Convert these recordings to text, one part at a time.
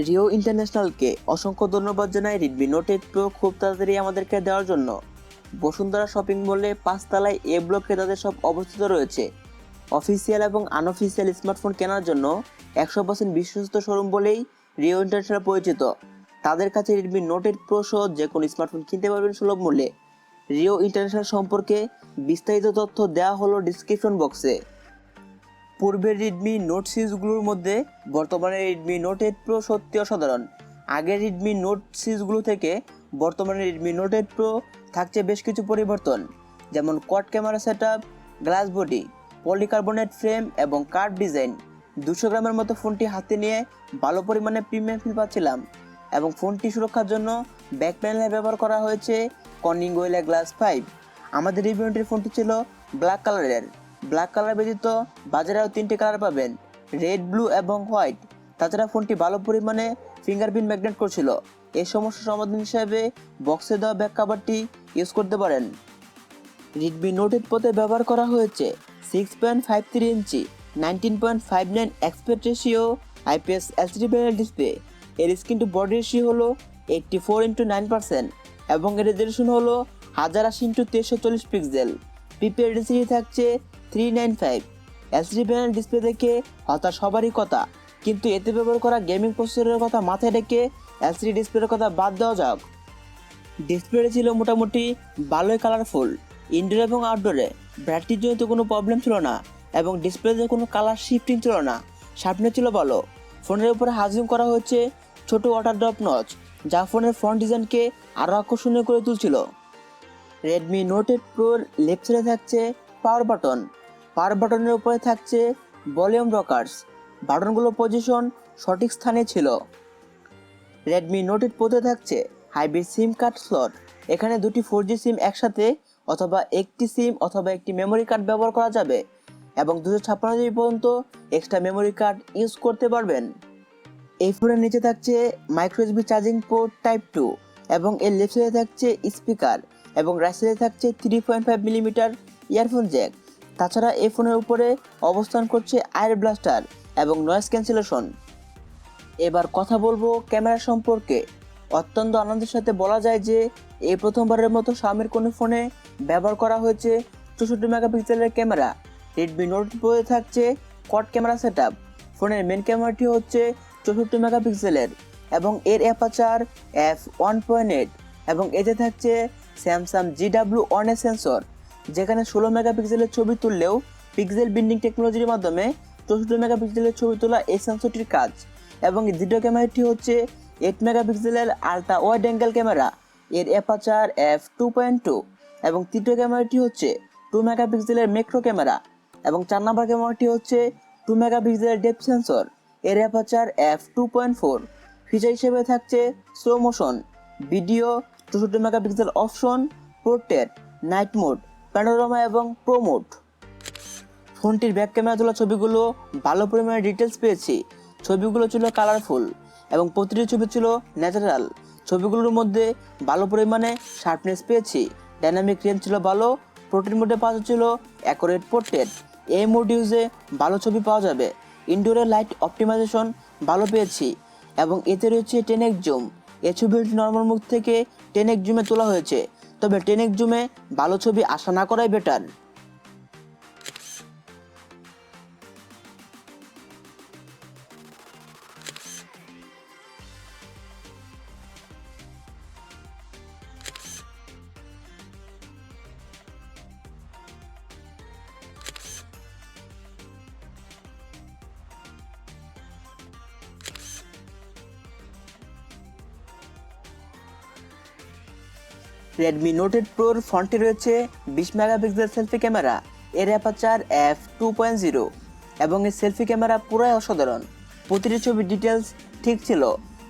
Rio ইন্টারন্যাশনালকে অসংখ্য ধন্যবাদ জানাই রেডমি নোট 8 প্রো খুব তাড়াতাড়ি আমাদেরকে দেওয়ার জন্য। বসুন্ধরা শপিং মলে 5 তলায় এ ব্লকে তাদের সব অবস্থিত রয়েছে। অফিসিয়াল এবং আনঅফিসিয়াল স্মার্টফোন কেনার জন্য 100% বিশ্বস্ত শোরুম বলেই রিও ইন্টারন্যাশনাল পরিচিত। তাদের কাছে রেডমি নোট 8 প্রো সহ যে কোনো স্মার্টফোন কিনতে পারবেন সুলভ মূল্যে। রিও ইন্টারন্যাশনাল সম্পর্কে বিস্তারিত তথ্য দেওয়া হলো ডিসক্রিপশন বক্সে। পূর্বের রেডমি নোট সিরিজগুলোর মধ্যে বর্তমানে রেডমি নোট 8 প্রো সত্যি অসাধারণ। আগের রেডমি নোট সিরিজগুলো থেকে বর্তমানে রেডমি নোট 8 প্রো থাকছে বেশ কিছু পরিবর্তন, যেমন quad camera setup, glass body, polycarbonate frame এবং কার্ভ ডিজাইন। 200 গ্রামের মতো ফোনটি হাতে নিয়ে ভালো পরিমাণে প্রিমিয়াম ফিল পাচ্ছিলাম এবং ফোনটি সুরক্ষার জন্য ব্যাক প্যানেলে ব্যবহার করা হয়েছে কর্নিং গোরিলা গ্লাস 5। আমাদের রিভিউটির ফোনটি ছিল ব্ল্যাক কালারের। ব্ল্যাক কালার ব্যতীত বাজারে আরও 3টি কালার পাবেন, রেড, ব্লু এবং হোয়াইট। তাছাড়া ফোনটি ভালো পরিমাণে ফিঙ্গারপ্রিন্ট ম্যাগনেট করছিল। এই সমস্যার সমাধান হিসেবে বক্সে দেওয়া ব্যাক কাভারটি ইউজ করতে পারেন। রেডমি নোট 8 প্রোতে ব্যবহার করা হয়েছে 6.53 ইঞ্চি 19.59 aspect ratio IPS LCD panel display. এর স্ক্রিন টু বডি রেশিও হলো 84:9% এবং এর রেজোলিউশন হলো 1080x1340 পিক্সেল। পিপিআই ডেন্সিটি থাকছে 395। এলসিডি প্যানেল ডিসপ্লে দেখে হতাশ সবারই কথা, কিন্তু এতে ব্যবহার করা গেমিং প্রসেসরের কথা মাথায় রেখে এলসিডি ডিসপ্লের কথা বাদ দেওয়া যাক। ডিসপ্লেটি ছিল মোটামুটি ভালোই কালারফুল। ইনডোর এবং আউটডোরে ব্রাইটটির জন্য কোনো প্রবলেম ছিল না এবং ডিসপ্লেতে কোনো কালার শিফটিং ছিল না। শার্পনেস ছিল ভালো। ফোনের উপরে হাজিং করা হয়েছে ছোট ওয়াটার ড্রপ নচ, যা ফোনের ফ্রন্ট ডিজাইনকে আরও আকর্ষণীয় করে তুলছিল। রেডমি নোট 8 প্রোর লেফট সাইডে থাকছে পাওয়ার বাটন। পাওয়ার বাটনের উপরে থাকছে ভলিউম রকার্স। বাটনগুলোর পজিশন সঠিক স্থানে ছিল। রেডমি নোট 8 প্রোতে থাকছে হাইব্রিড সিম কার্ড স্লট। এখানে দুটি 4G সিম একসাথে অথবা একটি সিম অথবা একটি মেমোরি কার্ড ব্যবহার করা যাবে এবং 256 জিবি পর্যন্ত এক্সট্রা মেমোরি কার্ড ইউজ করতে পারবেন। এই ফোনের নিচে থাকছে micro USB charging port type 2 এবং এর লেফট সাইডে থাকছে স্পিকার এবং রাইট সাইডে থাকছে 3.5 মিলিমিটার ইয়ারফোন জ্যাক। তাছাড়া এই ফোনের উপরে অবস্থান করছে আয়ার ব্লাস্টার এবং নয়েজ ক্যান্সেলেশন। এবার কথা বলবো ক্যামেরা সম্পর্কে। অত্যন্ত আনন্দের সাথে বলা যায় যে এই প্রথমবারের মতো xiaomiর কোনো ফোনে ব্যবহার করা হয়েছে 64 মেগাপিক্সেলের ক্যামেরা। রেডমি নোট প্রোতে থাকছে কোয়াড ক্যামেরা সেটআপ। ফোনের মেন ক্যামেরাটি হচ্ছে 64 মেগাপিক্সেলের এবং এর অ্যাপারচার f1.8 এবং এতে থাকছে স্যামসাং GW1A সেন্সর, যেখানে 16 মেগাপিক্সেলের ছবি তুললেও পিক্সেল বিন্ডিং টেকনোলজির মাধ্যমে 64 মেগাপিক্সেলের ছবি তোলা এই সেন্সরটির কাজ। এবং দ্বিতীয় ক্যামেরাটি হচ্ছে 8 মেগাপিক্সেলের আলট্রা ওয়াইড অ্যাঙ্গেল ক্যামেরা, এর অ্যাপারচার f2.2 এবং তৃতীয় ক্যামেরাটি হচ্ছে 2 মেগাপিক্সেলের ম্যাক্রো ক্যামেরা এবং 4 নম্বর ক্যামেরাটি হচ্ছে 2 মেগাপিক্সেলের ডেপথ সেন্সর, এর অ্যাপারচার f2.4। ফিচার হিসেবে থাকছে slow motion video, 64 megapixel option, portrait, night mode, panorama এবং প্রো মোড। ফোনটির ব্যাক ক্যামেরা তোলা ছবিগুলো ভালো পরিমাণে ডিটেলস পেয়েছি। ছবিগুলো ছিল কালারফুল এবং প্রতিটি ছবি ছিল ন্যাচারাল। ছবিগুলোর মধ্যে ভালো পরিমাণে শার্পনেস পেয়েছি। ডাইনামিক রেঞ্জ ছিল ভালো। পোর্ট্রেট মোডে পাওয়া যাচ্ছিল অ্যাকুরেট পোর্ট্রেট। এই মোড ইউজে ভালো ছবি পাওয়া যাবে। ইনডোরের লাইট অপটিমাইজেশন ভালো পেয়েছি এবং এতে রয়েছে 10x জুম। এই ছবিটি নর্মাল মুড থেকে 10x জুমে তোলা হয়েছে, তবে 10x জুমে ভালো ছবি আশা না করাই বেটার। রেডমি নোট 8 প্রোর ফ্রন্টে রয়েছে 20 মেগাপিক্সেল সেলফি ক্যামেরা, এর অ্যাপারচার f2.0 এবং এই সেলফি ক্যামেরা পুরাই অসাধারণ। প্রতিটি ছবির ডিটেলস ঠিক ছিল।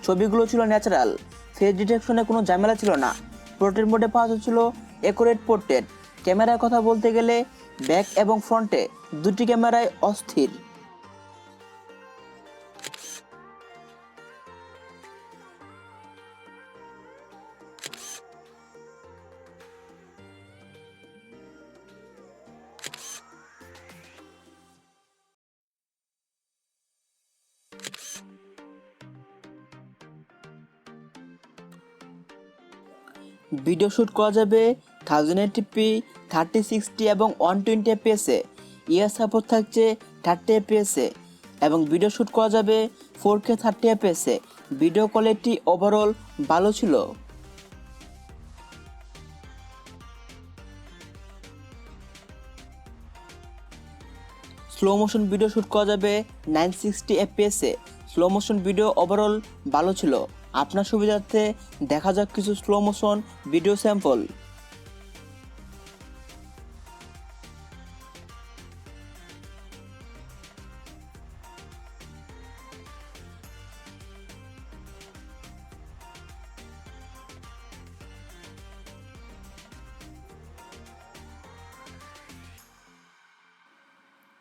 ছবিগুলো ছিল ন্যাচারাল। ফেস ডিটেকশনে কোনো ঝামেলা ছিল না। পোর্ট্রেট মোডে পাওয়া যাচ্ছিল অ্যাকুরেট পোর্ট্রেট। ক্যামেরার কথা বলতে গেলে ব্যাক এবং ফ্রন্টে দুটি ক্যামেরায় অস্থির। ভিডিও শ্যুট করা যাবে 1080p, 3060 এবং 120 fps-এ। ইয়ার সাপোর্ট থাকছে 30 fps-এ এবং ভিডিও শ্যুট করা যাবে 4K 30 fps-এ। ভিডিও কোয়ালিটি ওভারঅল ভালো ছিল। স্লো মোশন ভিডিও শ্যুট করা যাবে 960 fps-এ। স্লো মোশন ভিডিও ওভারঅল ভালো ছিল। আপনার সুবিধার্থে দেখা যাক কিছু slow motion video sample.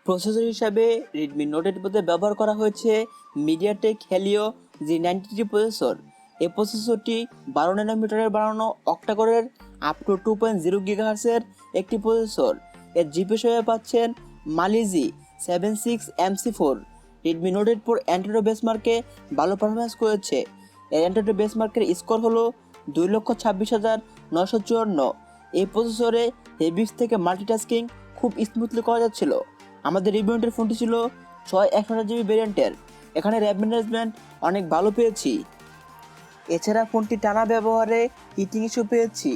Processor হিসাবে রেডমি নোট 8 Pro-তে ব্যবহার করা হয়েছে মিডিয়াটেক হেলিও G93 প্রসেসর। এই প্রসেসরটি 12 ন্যানোমিটারের বানানো অক্টাকোরের আপ টু 2.0 GHz-এর একটি প্রসেসর। এর জিপি হিসেবে পাচ্ছেন Mali G 76MC4। Redmi Note 8 Pro Android বেসমার্কে ভালো পারফরমেন্স করেছে। এর অ্যান্ড্রয়েড বেসমার্কের স্কোর হলো 2,26,954। এই প্রসেসরে হেভিক্স থেকে মাল্টিটাস্কিং খুব স্মুথলি করা যাচ্ছিল। আমাদের রিভিউটের ফোনটি ছিল 6/128GB ভেরিয়েন্টের। এখানে র্যাম ম্যানেজমেন্ট অনেক ভালো পেয়েছি। এছাড়া ফোনটি টানা ব্যবহারে হিটিং ইস্যু পেয়েছি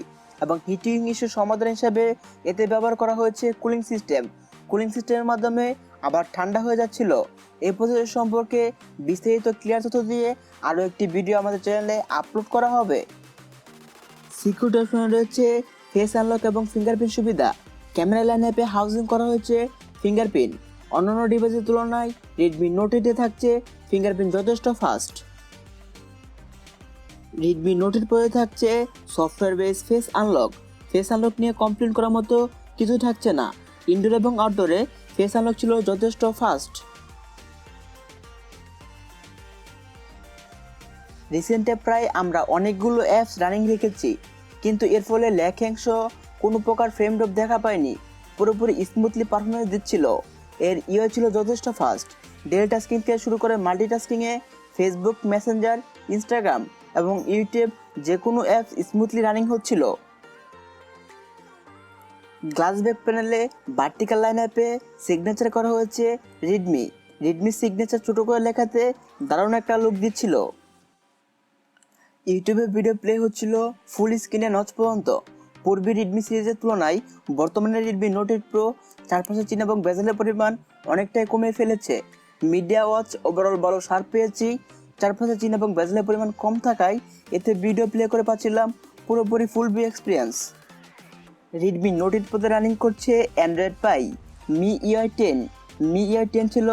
এবং হিটিং ইস্যু সমাধান হিসাবে এতে ব্যবহার করা হয়েছে কুলিং সিস্টেম। কুলিং সিস্টেমের মাধ্যমে আবার ঠান্ডা হয়ে যাচ্ছিল। এই প্রসেসর সম্পর্কে বিস্তারিত ক্লিয়ার তথ্য দিয়ে আরও একটি ভিডিও আমাদের চ্যানেলে আপলোড করা হবে। সিকিউরিটি অপশনে রয়েছে ফেস আনলক এবং ফিঙ্গারপ্রিন্ট সুবিধা। ক্যামেরা লাইন অ্যাপে হাউজিং করা হয়েছে ফিঙ্গারপ্রিন্ট। অন্যান্য ডিভাইসের তুলনায় রেডমি নোট 8-এ থাকছে ফিঙ্গারপ্রিন্ট যথেষ্ট ফাস্ট। রেডমি নোট 8 Pro-তে থাকছে software base face unlock. Face unlock নিয়ে কমপ্লেন করার মতো কিছু থাকছে না। ইনডোর এবং আউটডোরে ফেস আনলক ছিল যথেষ্ট ফাস্ট। রিসেন্টে প্রায় আমরা অনেকগুলো অ্যাপস রানিং রেখেছি, কিন্তু এর ফলে ল্যাকিংস কোনো প্রকার ফ্রেম ড্রপ দেখা পায়নি। পুরোপুরি স্মুথলি পারফরমেন্স দিচ্ছিল। এর ইও ছিল যথেষ্ট ফাস্ট। ডেল টাস্কিং থেকে শুরু করে মাল্টিটাস্কিংয়ে ফেসবুক, মেসেঞ্জার, ইনস্টাগ্রাম এবং ইউটিউব যে কোনো অ্যাপস স্মুথলি রানিং হচ্ছিল। গ্লাস ব্যাক প্যানেলে ভার্টিক্যাল লাইন অ্যাপে সিগনেচার করা হয়েছে রেডমি। রেডমির সিগনেচার ছোটো করে লেখাতে দারুণ একটা লুক দিচ্ছিল। ইউটিউবে ভিডিও প্লে হচ্ছিল ফুল স্ক্রিনে নচ পর্যন্ত। পূর্বে রেডমি সিরিজের তুলনায় বর্তমানে রেডমি নোট 8 Pro চারপাশে চিহ্ন এবং বেজেলের পরিমাণ অনেকটাই কমিয়ে ফেলেছে। মিডিয়া ওয়াচ ওভারঅল ভালো শার্প পেয়েছি। চারপাশে চিহ্ন এবং বেজেলের পরিমাণ কম থাকায় এতে ভিডিও প্লে করে পাচ্ছিলাম পুরোপুরি full view experience. Redmi Note 8 Pro-তে রানিং করছে অ্যান্ড্রয়েড পাই MIUI 10। MIUI 10 ছিল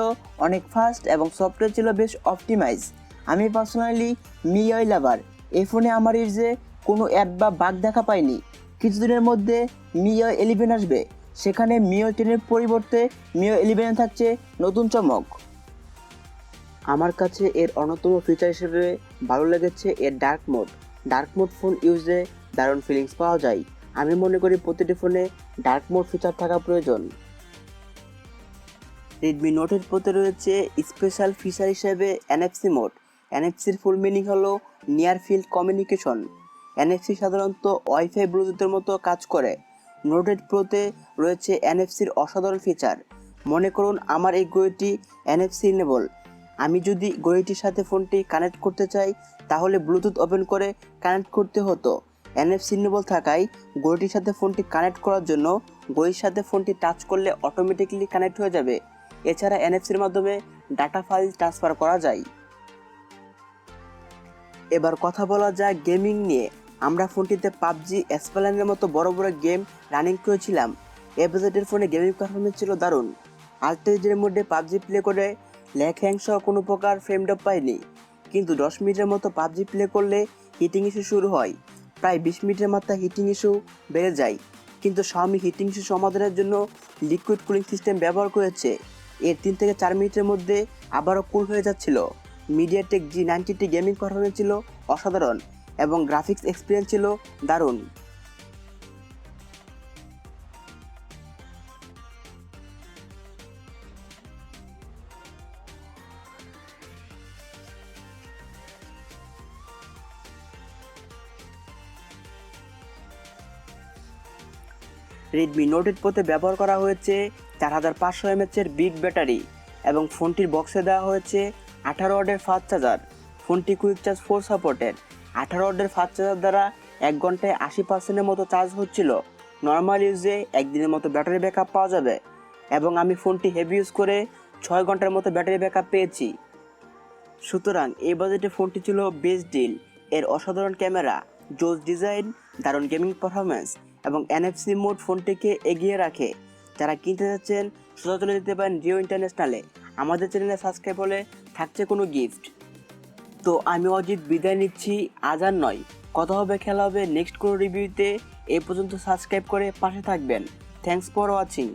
অনেক ফাস্ট এবং সফটওয়্যার ছিল বেশ অপটিমাইজ। আমি পার্সোনালি MIUI লাভার। এই ফোনে আমার যে কোনো অ্যাড বা বাগ দেখা পাইনি। কিছুদিনের মধ্যে MIUI 11 আসবে, সেখানে MIUI 10-এর পরিবর্তে MIUI 11 থাকছে নতুন চমক। আমার কাছে এর অন্যতম ফিচার হিসেবে ভালো লেগেছে এর dark mode. Dark mode phone ইউজে দারুণ ফিলিংস পাওয়া যায়। আমি মনে করি প্রতিটি ফোনে ডার্ক মোড ফিচার থাকা প্রয়োজন। রেডমি নোট 8 Pro-তে রয়েছে স্পেশাল ফিচার হিসেবে NFC মোড। NFCর ফুল মিনিং হলো নিয়ার ফিল্ড কমিউনিকেশন। NFC সাধারণত ওয়াইফাই ব্লুটুথের মতো কাজ করে। নোট 8 Pro-তে রয়েছে NFCর অসাধারণ ফিচার। মনে করুন আমার এই ঘড়িটি NFC ইনেবল। আমি যদি ঘড়িটির সাথে ফোনটি কানেক্ট করতে চাই তাহলে ব্লুটুথ ওপেন করে কানেক্ট করতে হতো। NFC ইনেবল থাকায় ঘড়িটির সাথে ফোনটি কানেক্ট করার জন্য ঘড়ির সাথে ফোনটি টাচ করলে অটোমেটিক্যালি কানেক্ট হয়ে যাবে। এছাড়া NFCর মাধ্যমে ডাটা ফাইল ট্রান্সফার করা যায়। এবার কথা বলা যায় গেমিং নিয়ে। আমরা ফোনটিতে পাবজি, এসপালানের মতো বড় বড় গেম রানিং করেছিলাম। এই বাজেটের ফোনে গেমিং পারফরমেন্স ছিল দারুণ। আলট্রাজের মধ্যে পাবজি প্লে করে ল্যাগ হ্যাং সহ কোনো প্রকার ফ্রেম ড্রপ পাইনি, কিন্তু 10 মিনিটের মতো পাবজি প্লে করলে হিটিং ইস্যু শুরু হয়। প্রায় 20 মিনিটের মাত্রা হিটিং ইস্যু বেড়ে যায়, কিন্তু xiaomi হিটিং ইস্যু সমাধানের জন্য লিকুইড কুলিং সিস্টেম ব্যবহার করেছে। এর 3 থেকে 4 মিনিটের মধ্যে আবারও কুল হয়ে যাচ্ছিল। মিডিয়াটেক G93 গেমিং পারফরমেন্স ছিল অসাধারণ এবং গ্রাফিক্স এক্সপিরিয়েন্স ছিল দারুণ। রেডমি নোট 8 প্রোতে ব্যবহার করা হয়েছে 4500 mAh বিগ ব্যাটারি এবং ফোনটির বক্সে দেওয়া হয়েছে 18 ওয়াটের ফাস্ট চার্জার। ফোনটি কুইক চার্জ 4 সাপোর্টেড। 18 ওয়াটের ফাস্ট চার্জার দ্বারা 1 ঘন্টায় 80%-এর মতো চার্জ হচ্ছিল। নর্মাল ইউজে একদিনের মতো ব্যাটারি ব্যাকআপ পাওয়া যাবে এবং আমি ফোনটি হেভি ইউজ করে 6 ঘন্টার মতো ব্যাটারি ব্যাকআপ পেয়েছি। সুতরাং এই বাজেটে ফোনটি ছিল বেস্ট ডিল। এর অসাধারণ ক্যামেরা, জোস ডিজাইন, দারুণ গেমিং পারফরমেন্স এবং NFC মোড ফোনটিকে এগিয়ে রাখে। যারা কিনতে যাচ্ছেন সোজা চলে যেতে পারেন রিও ইন্টারন্যাশনালে। আমাদের চ্যানেলে সাবস্ক্রাইব হলে থাকছে কোনো গিফট। তো আমি অজিত বিদায় নিচ্ছি, আজ আর নয়। কথা হবে, খেলা হবে নেক্সট কোনো রিভিউতে। এই পর্যন্ত সাবস্ক্রাইব করে পাশে থাকবেন। Thanks for watching.